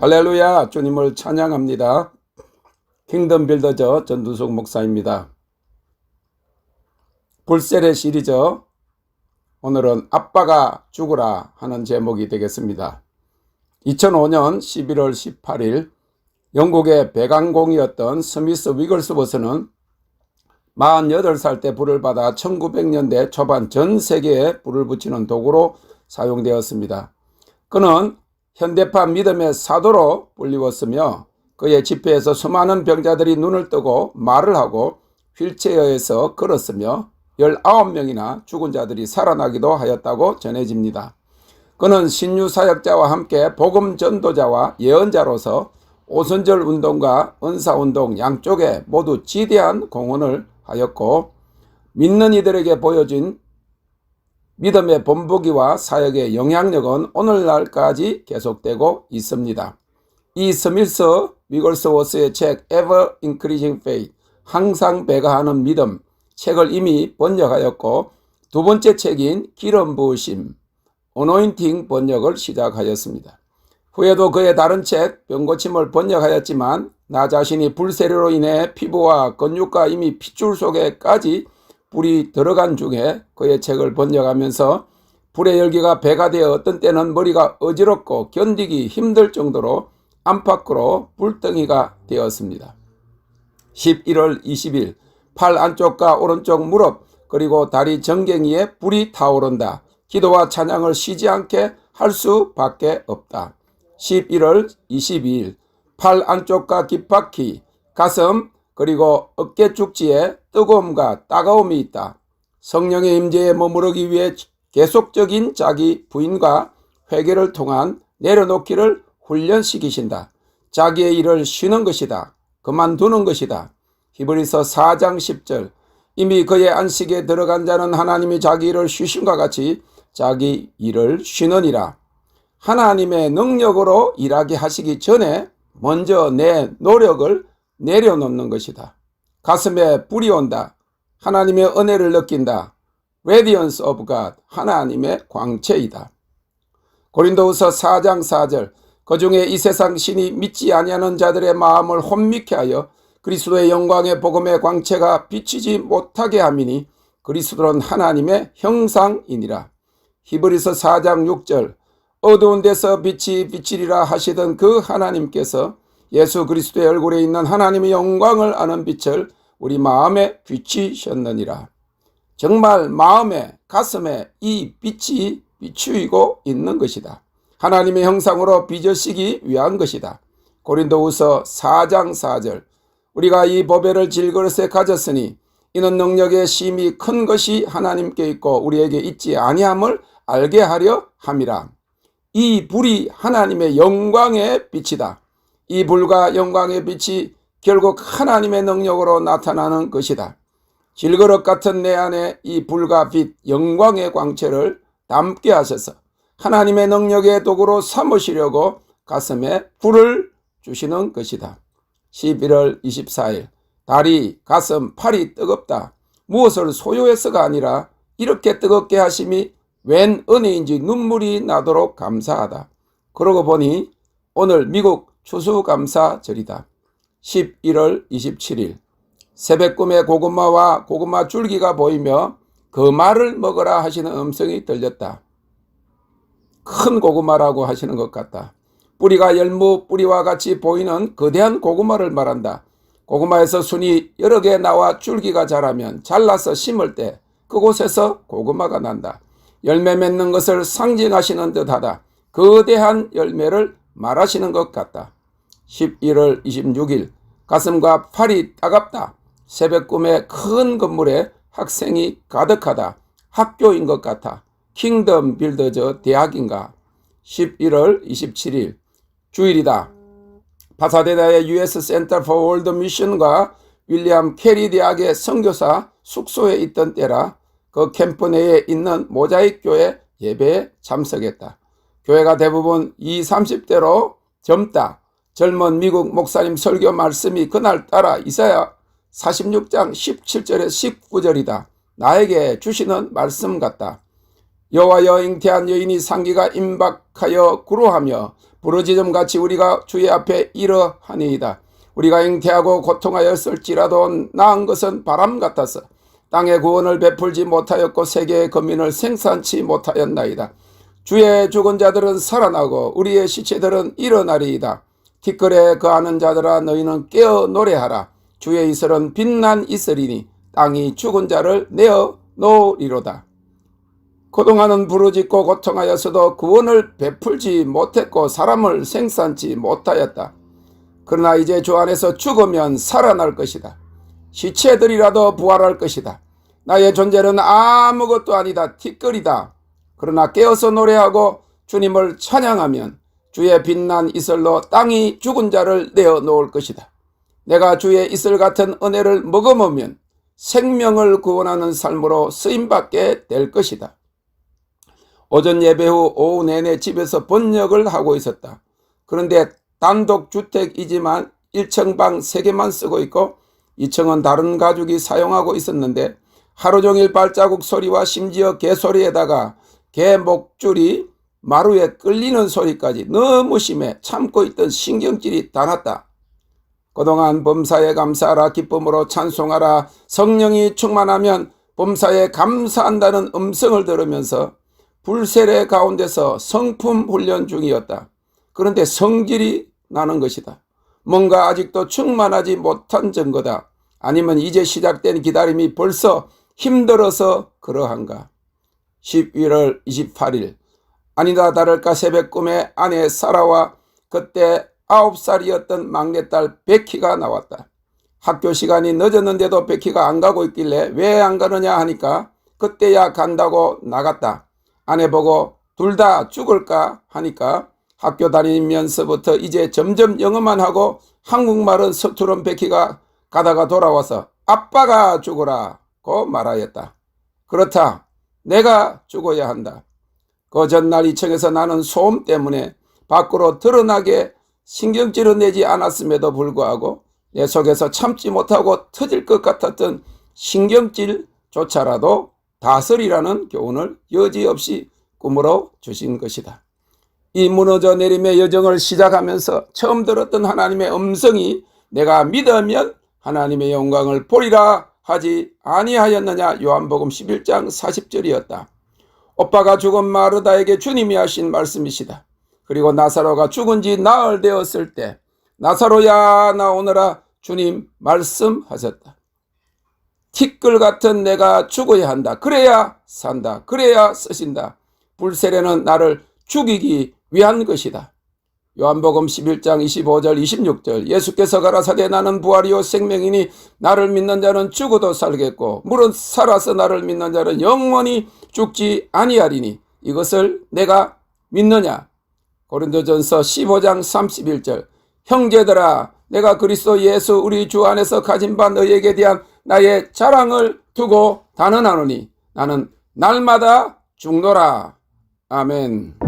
할렐루야, 주님을 찬양합니다. 킹덤 빌더저 전두숙 목사입니다. 불셀의 시리즈, 오늘은 아빠가 죽으라 하는 제목이 되겠습니다. 2005년 11월 18일 영국의 배관공이었던 스미스 위글스워스는 48살 때 불을 받아 1900년대 초반 전 세계에 불을 붙이는 도구로 사용되었습니다. 그는 현대파 믿음의 사도로 불리웠으며 그의 집회에서 수많은 병자들이 눈을 뜨고 말을 하고 휠체어에서 걸었으며 19명이나 죽은 자들이 살아나기도 하였다고 전해집니다. 그는 신유사역자와 함께 복음 전도자와 예언자로서 오순절 운동과 은사운동 양쪽에 모두 지대한 공헌을 하였고, 믿는 이들에게 보여진 믿음의 본보기와 사역의 영향력은 오늘날까지 계속되고 있습니다. 이 스미스 위글스워스의 책 Ever Increasing Faith, 항상 배가하는 믿음 책을 이미 번역하였고, 두 번째 책인 기름 부으심, 어노인팅 번역을 시작하였습니다. 후에도 그의 다른 책 병고침을 번역하였지만 나 자신이 불세례로 인해 피부와 근육과 이미 핏줄 속에까지 불이 들어간 중에 그의 책을 번역하면서 불의 열기가 배가 되어 어떤 때는 머리가 어지럽고 견디기 힘들 정도로 안팎으로 불덩이가 되었습니다. 11월 20일 팔 안쪽과 오른쪽 무릎 그리고 다리 정갱이에 불이 타오른다. 기도와 찬양을 쉬지 않게 할 수밖에 없다. 11월 22일 팔 안쪽과 깃바퀴, 가슴 그리고 어깨 축지에 뜨거움과 따가움이 있다. 성령의 임재에 머무르기 위해 계속적인 자기 부인과 회개를 통한 내려놓기를 훈련시키신다. 자기의 일을 쉬는 것이다. 그만두는 것이다. 히브리서 4장 10절 이미 그의 안식에 들어간 자는 하나님이 자기 일을 쉬심과 같이 자기 일을 쉬느니라. 하나님의 능력으로 일하게 하시기 전에 먼저 내 노력을 내려놓는 것이다. 가슴에 불이 온다. 하나님의 은혜를 느낀다. Radiance of God, 하나님의 광채이다. 고린도후서 4장 4절 그 중에 이 세상 신이 믿지 아니하는 자들의 마음을 혼미케 하여 그리스도의 영광의 복음의 광채가 비치지 못하게 함이니 그리스도는 하나님의 형상이니라. 히브리서 4장 6절 어두운 데서 빛이 비치리라 하시던 그 하나님께서 예수 그리스도의 얼굴에 있는 하나님의 영광을 아는 빛을 우리 마음에 비치셨느니라. 정말 마음에 가슴에 이 빛이 비추이고 있는 것이다. 하나님의 형상으로 빚으시기 위한 것이다. 고린도후서 4장 4절 우리가 이 보배를 질그릇에 가졌으니 이는 능력의 심이 큰 것이 하나님께 있고 우리에게 있지 아니함을 알게 하려 함이라. 이 불이 하나님의 영광의 빛이다. 이 불과 영광의 빛이 결국 하나님의 능력으로 나타나는 것이다. 질그릇 같은 내 안에 이 불과 빛, 영광의 광채를 담게 하셔서 하나님의 능력의 도구로 삼으시려고 가슴에 불을 주시는 것이다. 11월 24일 다리, 가슴, 팔이 뜨겁다. 무엇을 소유해서가 아니라 이렇게 뜨겁게 하심이 웬 은혜인지 눈물이 나도록 감사하다. 그러고 보니 오늘 미국 추수감사절이다. 11월 27일 새벽 꿈에 고구마와 고구마 줄기가 보이며 그 말을 먹으라 하시는 음성이 들렸다. 큰 고구마라고 하시는 것 같다. 뿌리가 열무 뿌리와 같이 보이는 거대한 고구마를 말한다. 고구마에서 순이 여러 개 나와 줄기가 자라면 잘라서 심을 때 그곳에서 고구마가 난다. 열매 맺는 것을 상징하시는 듯하다. 거대한 열매를 말하시는 것 같다. 11월 26일 가슴과 팔이 따갑다. 새벽 꿈에 큰 건물에 학생이 가득하다. 학교인 것 같아. 킹덤 빌더저 대학인가. 11월 27일 주일이다. 파사데나의 US Center for World Mission과 윌리엄 캐리 대학의 선교사 숙소에 있던 때라 그 캠프 내에 있는 모자익 교회 예배에 참석했다. 교회가 대부분 20, 30대로 젊다. 젊은 미국 목사님 설교 말씀이 그날따라 이사야 46장 17절에 19절이다. 나에게 주시는 말씀 같다. 여호와여 잉태한 여인이 상기가 임박하여 구로하며 부르짖음같이 우리가 주의 앞에 이러하니이다. 우리가 잉태하고 고통하였을지라도 낳은 것은 바람 같아서 땅의 구원을 베풀지 못하였고 세계의 거민을 생산치 못하였나이다. 주의 죽은 자들은 살아나고 우리의 시체들은 일어나리이다. 티끌에 거하는 자들아 너희는 깨어 노래하라. 주의 이슬은 빛난 이슬이니 땅이 죽은 자를 내어 놓으리로다. 그동안은 부르짖고 고통하였어도 구원을 베풀지 못했고 사람을 생산치 못하였다. 그러나 이제 주 안에서 죽으면 살아날 것이다. 시체들이라도 부활할 것이다. 나의 존재는 아무것도 아니다. 티끌이다. 그러나 깨어서 노래하고 주님을 찬양하면 주의 빛난 이슬로 땅이 죽은 자를 내어 놓을 것이다. 내가 주의 이슬 같은 은혜를 머금으면 생명을 구원하는 삶으로 쓰임받게 될 것이다. 오전 예배 후 오후 내내 집에서 번역을 하고 있었다. 그런데 단독주택이지만 1층 방 3개만 쓰고 있고 2층은 다른 가족이 사용하고 있었는데 하루 종일 발자국 소리와 심지어 개소리에다가 개 목줄이 마루에 끌리는 소리까지 너무 심해 참고 있던 신경질이 다 났다. 그동안 범사에 감사하라, 기쁨으로 찬송하라, 성령이 충만하면 범사에 감사한다는 음성을 들으면서 불세례 가운데서 성품 훈련 중이었다. 그런데 성질이 나는 것이다. 뭔가 아직도 충만하지 못한 증거다. 아니면 이제 시작된 기다림이 벌써 힘들어서 그러한가. 11월 28일 아니다 다를까 새벽 꿈에 아내 사라와 그때 9살이었던 막내딸 베키가 나왔다. 학교 시간이 늦었는데도 베키가 안 가고 있길래 왜 안 가느냐 하니까 그때야 간다고 나갔다. 아내 보고 둘 다 죽을까 하니까 학교 다니면서부터 이제 점점 영어만 하고 한국말은 서투른 베키가 가다가 돌아와서 아빠가 죽으라고 말하였다. 그렇다. 내가 죽어야 한다. 그 전날 2층에서 나는 소음 때문에 밖으로 드러나게 신경질을 내지 않았음에도 불구하고 내 속에서 참지 못하고 터질 것 같았던 신경질조차라도 다스리라는 교훈을 여지없이 꿈으로 주신 것이다. 이 무너져 내림의 여정을 시작하면서 처음 들었던 하나님의 음성이 내가 믿으면 하나님의 영광을 보리라 하지 아니하였느냐. 요한복음 11장 40절이었다. 오빠가 죽은 마르다에게 주님이 하신 말씀이시다. 그리고 나사로가 죽은 지 나흘 되었을 때 나사로야 나오너라 주님 말씀하셨다. 티끌 같은 내가 죽어야 한다. 그래야 산다. 그래야 쓰신다. 불세례는 나를 죽이기 위한 것이다. 요한복음 11장 25절 26절 예수께서 가라사대 나는 부활이요 생명이니 나를 믿는 자는 죽어도 살겠고 물은 살아서 나를 믿는 자는 영원히 죽지 아니하리니 이것을 내가 믿느냐. 고린도전서 15장 31절 형제들아 내가 그리스도 예수 우리 주 안에서 가진 바 너희에게 대한 나의 자랑을 두고 단언하노니 나는 날마다 죽노라. 아멘.